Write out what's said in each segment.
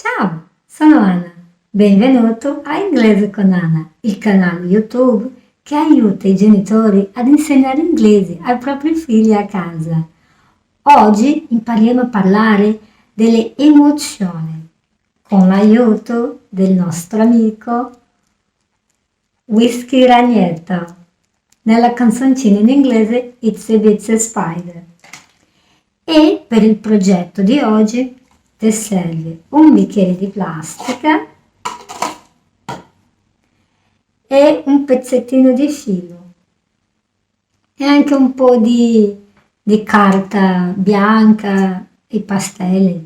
Ciao, sono Anna. Benvenuto a Inglese con Anna, il canale YouTube che aiuta i genitori ad insegnare inglese ai propri figli a casa. Oggi impariamo a parlare delle emozioni con l'aiuto del nostro amico wisky ragnetto nella canzoncina in inglese Itsy Bitsy Spider. E per il progetto di oggi ti serve un bicchiere di plastica e un pezzettino di filo e anche un po' di carta bianca e pastelle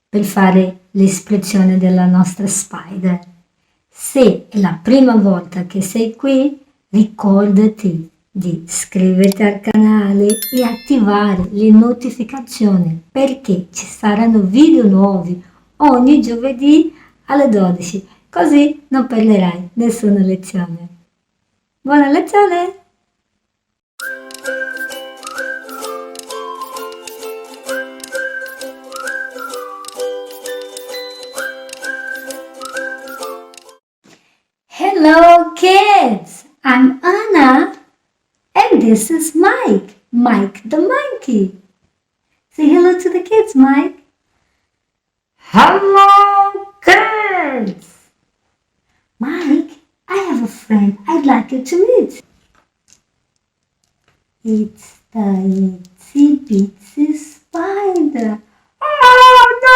per fare l'espressione della nostra spider. Se è la prima volta che sei qui, ricordati di iscriverti al canale e attivare le notificazioni perché ci saranno video nuovi ogni giovedì alle 12, così non perderai nessuna lezione. Buona lezione! Hello kids! I'm Anna and this is Mike, Mike the monkey. Say hello to the kids, Mike. Hello kids! Mike, I have a friend I'd like you to meet. It's the Itsy Bitsy Spider. Oh no!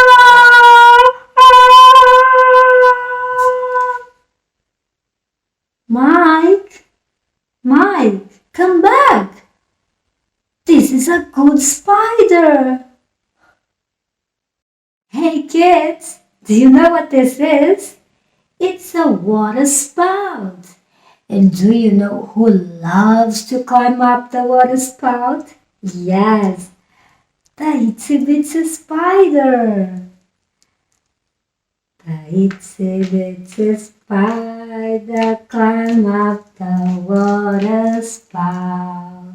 Mike, come back. This is a good spider. Hey kids, do you know what this is? It's a water spout. And do you know who loves to climb up the water spout? Yes, the Itsy Bitsy Spider. The Itsy Bitsy Spider climbed up the water spout.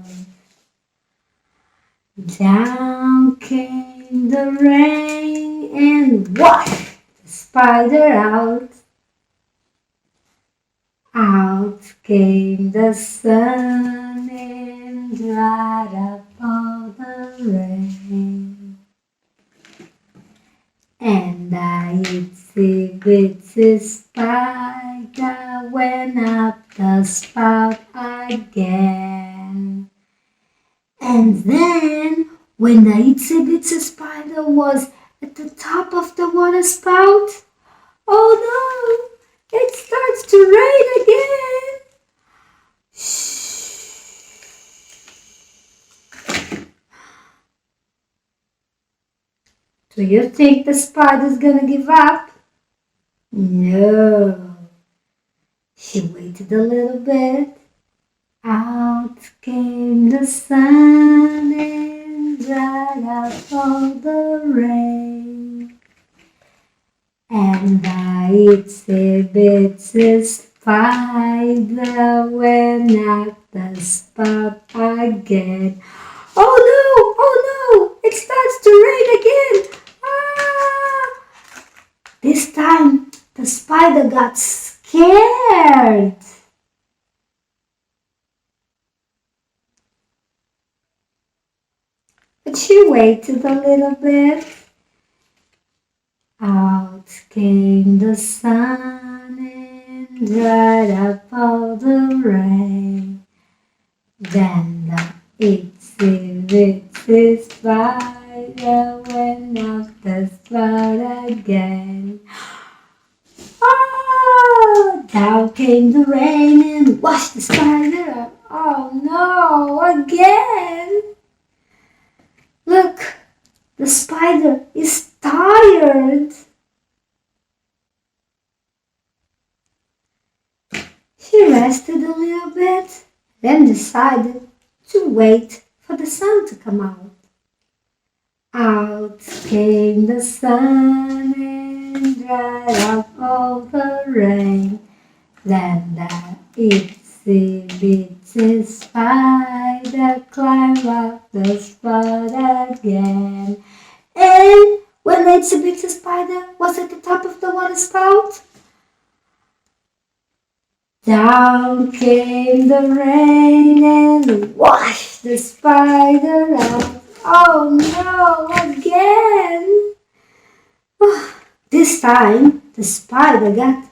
Down came the rain and washed the spider out. Out came the sun and dried up all the rain. And the Itsy Bitsy Spider went up the spout again. And then, when the Itsy Bitsy Spider was at the top of the water spout, oh no! It starts to rain again. Shh. Do you think the spider's gonna give up? No. She waited a little bit. Out came the sun and dried up all the rain. And the Itsy Bitsy Spider went up the spout again. Oh no, it starts to rain again. Ah! This time the spider got scared. But she waited a little bit. Out came the sun and dried up all the rain. Then the Itsy Bitsy Spider went up the spout again. Oh, down came the rain and washed the spider up. Oh no, again! Look, the spider is tired. She rested a little bit, then decided to wait for the sun to come out. Out came the sun and dried up all the rain. Then the Itsy Bitsy Spider climbed up the spout again. And when Itsy Bitsy Spider was at the top of the water spout? Down came the rain and washed the spider out. Oh no, again! This time, the spider got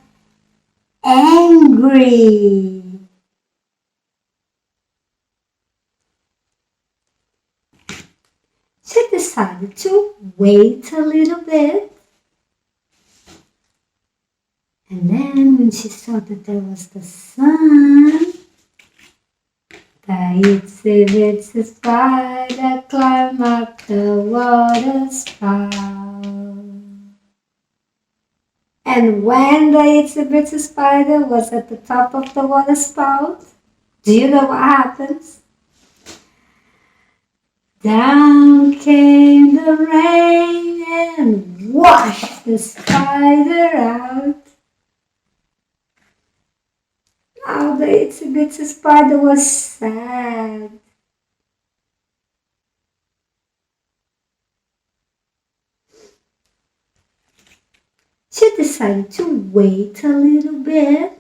angry. She decided to wait a little bit. And then when she saw that there was the sun, the itsy bitsy spider climbed up the water spout. And when the itsy bitsy spider was at the top of the water spout, do you know what happens? Down came the rain and washed the spider out. Now the itsy bitsy spider was sad. She decided to wait a little bit.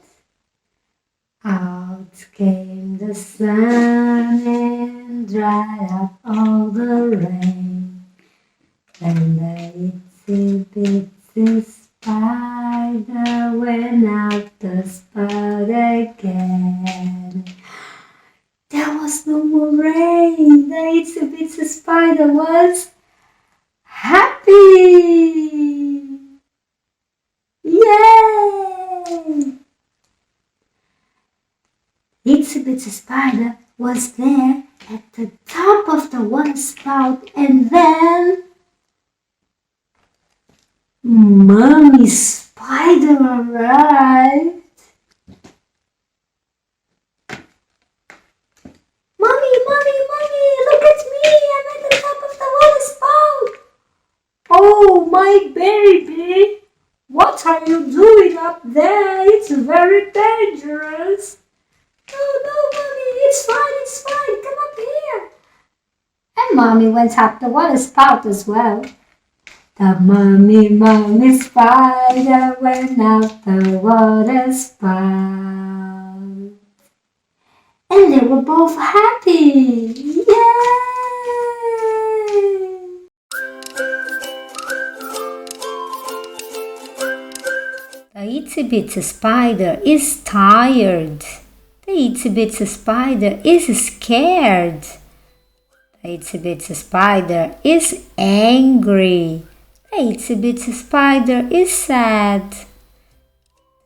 Out came the sun and dried up all the rain. Then the itsy bitsy spider went out the spout again. There was no more rain. The itsy bitsy spider was happy. Yay! Itsy Bitsy Spider was there at the top of the water spout, and then Mommy Spider arrived. Mommy, look at me! I'm at the top of the water spout. Oh, my baby! What are you doing up there? It's very dangerous. No, Mommy, it's fine. Come up here. And Mommy went up the water spout as well. The mommy spider went up the water spout. And they were both happy. Yay! The itsy bitsy spider is tired. The itsy bitsy spider is scared. The itsy bitsy spider is angry. The itsy bitsy spider is sad.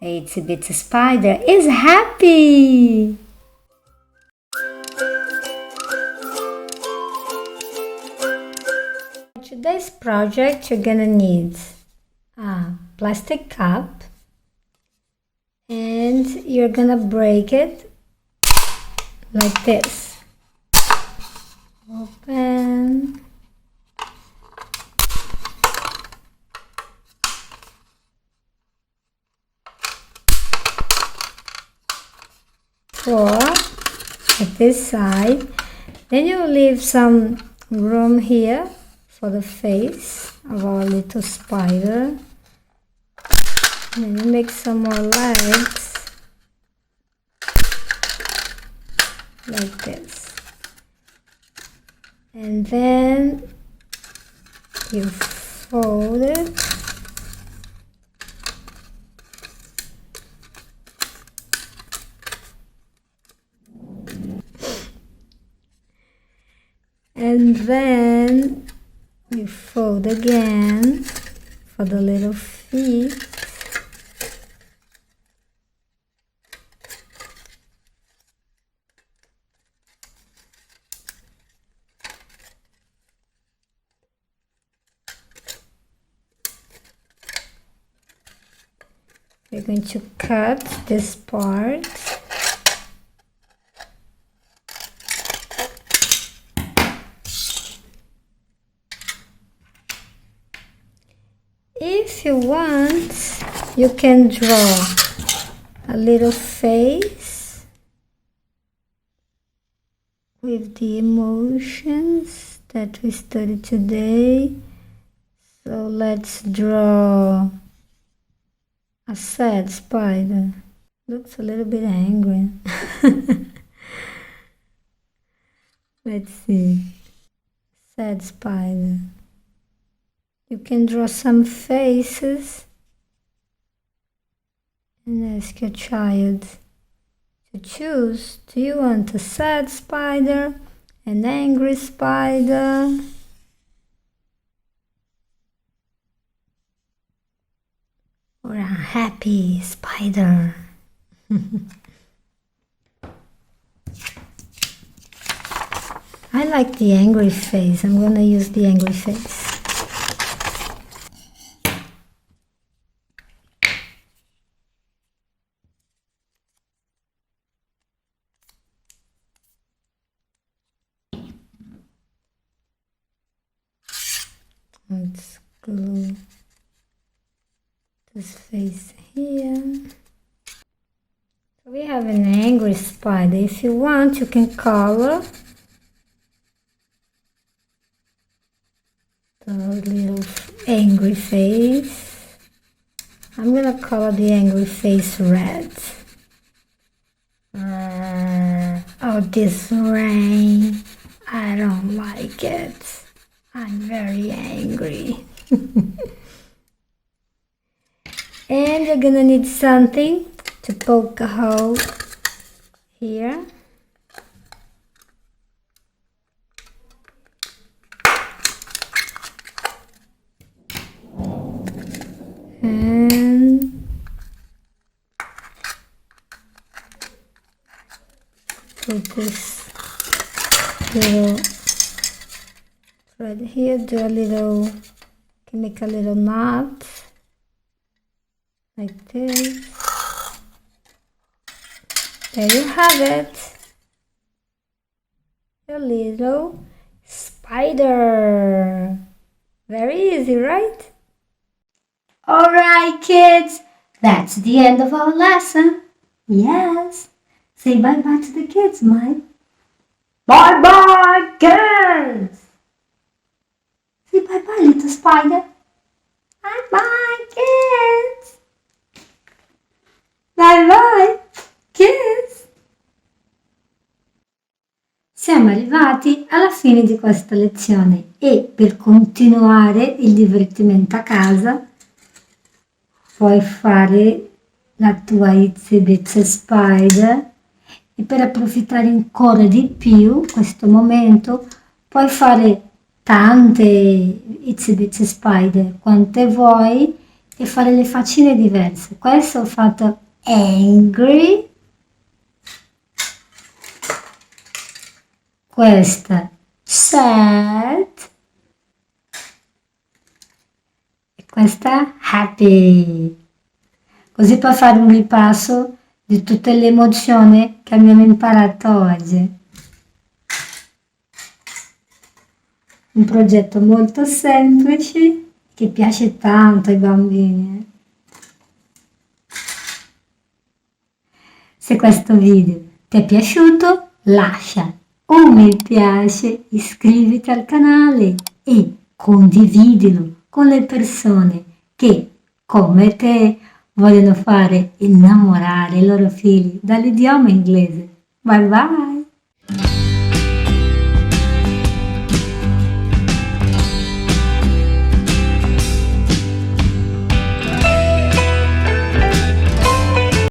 The itsy bitsy spider is happy. For today's project, you're gonna need a plastic cup, and you're gonna break it like this. Open. Pour at this side. Then you leave some room here for the face of our little spider. And you make some more legs like this. And then you fold it. And then you fold again for the little feet. We're going to cut this part. If you want, you can draw a little face with the emotions that we studied today. So let's draw a sad spider. Looks a little bit angry. Let's see. Sad spider. You can draw some faces and ask your child to choose. Do you want a sad spider, an angry spider, or a happy spider? I like the angry face. I'm gonna use the angry face. Let's glue this face here. So we have an angry spider. If you want, you can color the little angry face. I'm gonna color the angry face red. Oh, this rain, I don't like it. I'm very angry. And you're gonna need something to poke a hole here. And put this little thread here, do a little, can make a little knot like this. There you have it, a little spider. Very easy, right? Alright kids, that's the end of our lesson. Yes, say bye-bye to the kids, Mike. Bye-bye kids! Say bye-bye little spider. Bye-bye kids! Bye-bye kids! Siamo arrivati alla fine di questa lezione e per continuare il divertimento a casa puoi fare la tua Itsy Bitsy Spider e per approfittare ancora di più questo momento puoi fare tante Itsy Bitsy Spider quante vuoi e fare le faccine diverse. Questo ho fatto angry, questa sad e questa happy. Così puoi fare un ripasso di tutte le emozioni che abbiamo imparato oggi. Un progetto molto semplice che piace tanto ai bambini. Se questo video ti è piaciuto, lascia un mi piace, iscriviti al canale e condividilo con le persone che, come te, vogliono fare innamorare i loro figli dall'idioma inglese. Bye bye!